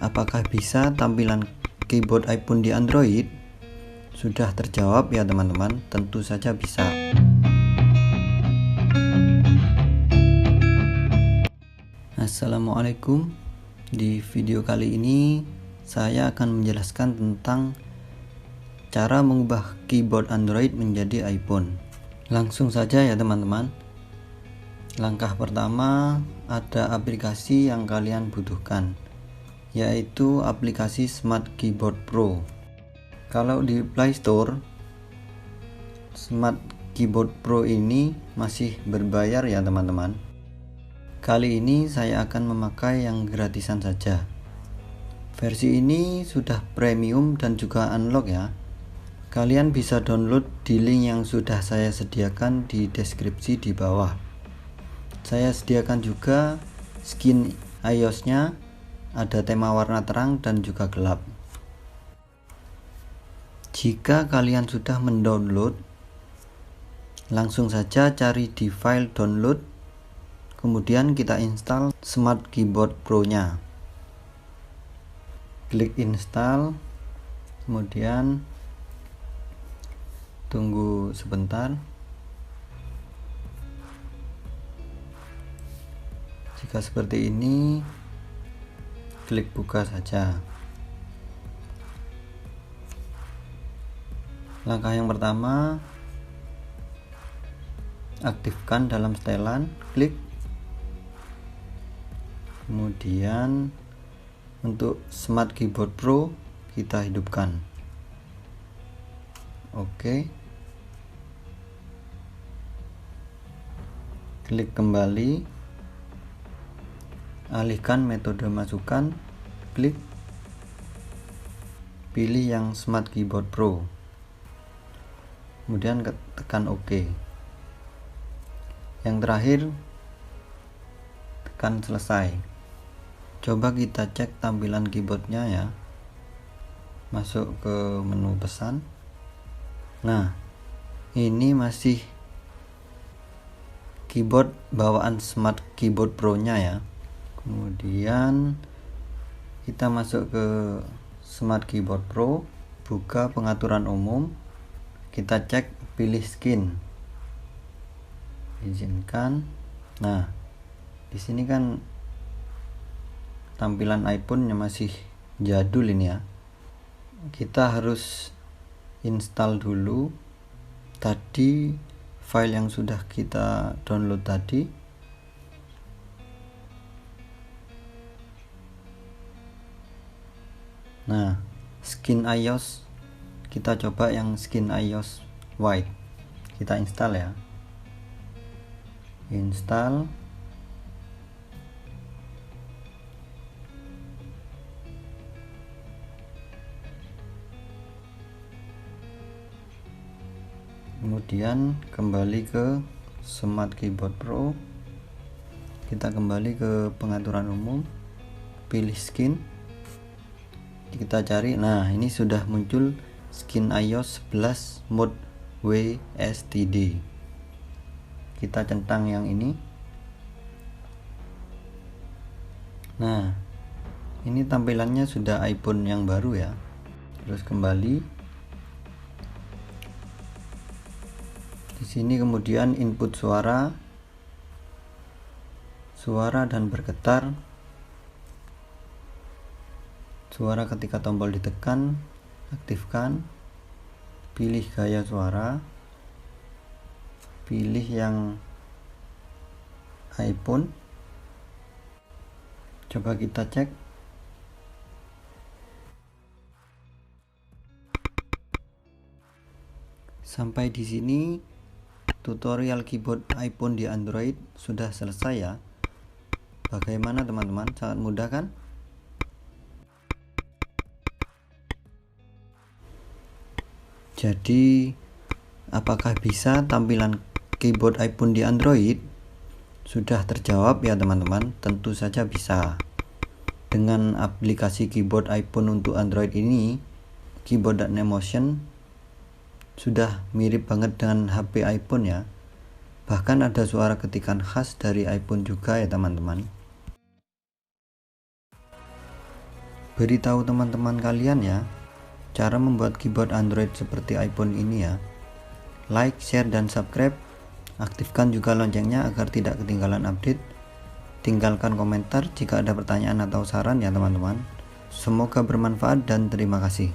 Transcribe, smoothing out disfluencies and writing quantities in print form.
Apakah bisa tampilan keyboard iPhone di Android? Sudah terjawab ya teman-teman, tentu saja bisa. Assalamualaikum. Di video kali ini saya akan menjelaskan tentang cara mengubah keyboard Android menjadi iPhone. Langsung saja ya teman-teman. Langkah pertama, ada aplikasi yang kalian butuhkan, yaitu aplikasi Smart Keyboard Pro. Kalau di Play Store, Smart Keyboard Pro ini masih berbayar ya teman-teman. Kali ini saya akan memakai yang gratisan saja. Versi ini sudah premium dan juga unlock ya. Kalian bisa download di link yang sudah saya sediakan di deskripsi di bawah. Saya sediakan juga skin iOS-nya, ada tema warna terang dan juga gelap. Jika kalian sudah mendownload, langsung saja cari di file download, kemudian kita install Smart Keyboard Pro-nya. Klik install, kemudian tunggu sebentar. Jika seperti ini, klik buka saja. Langkah yang pertama, aktifkan dalam setelan, klik. Kemudian untuk Smart Keyboard Pro kita hidupkan. Oke. Klik kembali. Alihkan metode masukan, klik. Pilih yang Smart Keyboard Pro. Kemudian tekan OK. Yang terakhir, tekan selesai. Coba kita cek tampilan keyboardnya ya. Masuk ke menu pesan. Nah, ini masih keyboard bawaan Smart Keyboard Pro-nya ya. Kemudian kita masuk ke Smart Keyboard Pro, buka pengaturan umum, kita cek, pilih skin, izinkan. Nah, di sini kan tampilan iPhone-nya masih jadul ini ya. Kita harus install dulu tadi file yang sudah kita download tadi. Nah, skin iOS kita coba yang skin iOS white. Kita install ya. Install. Kemudian kembali ke Smart Keyboard Pro. Kita kembali ke pengaturan umum, pilih skin. Kita cari. Nah, ini sudah muncul skin iOS 11 mode WSTD. Kita centang yang ini. Nah, ini tampilannya sudah iPhone yang baru ya. Terus kembali. Di sini kemudian input suara dan bergetar. Suara ketika tombol ditekan, aktifkan. Pilih gaya suara. Pilih yang iPhone. Coba kita cek. Sampai di sini tutorial keyboard iPhone di Android sudah selesai ya. Bagaimana teman-teman? Sangat mudah kan? Jadi, apakah bisa tampilan keyboard iPhone di Android? Sudah terjawab ya teman-teman, tentu saja bisa. Dengan aplikasi keyboard iPhone untuk Android ini, Keyboard.Emotion sudah mirip banget dengan HP iPhone ya. Bahkan ada suara ketikan khas dari iPhone juga ya teman-teman. Beritahu teman-teman kalian ya, cara membuat keyboard Android seperti iPhone ini ya. Like, share, dan subscribe. Aktifkan juga loncengnya agar tidak ketinggalan update. Tinggalkan komentar jika ada pertanyaan atau saran ya teman-teman. Semoga bermanfaat dan terima kasih.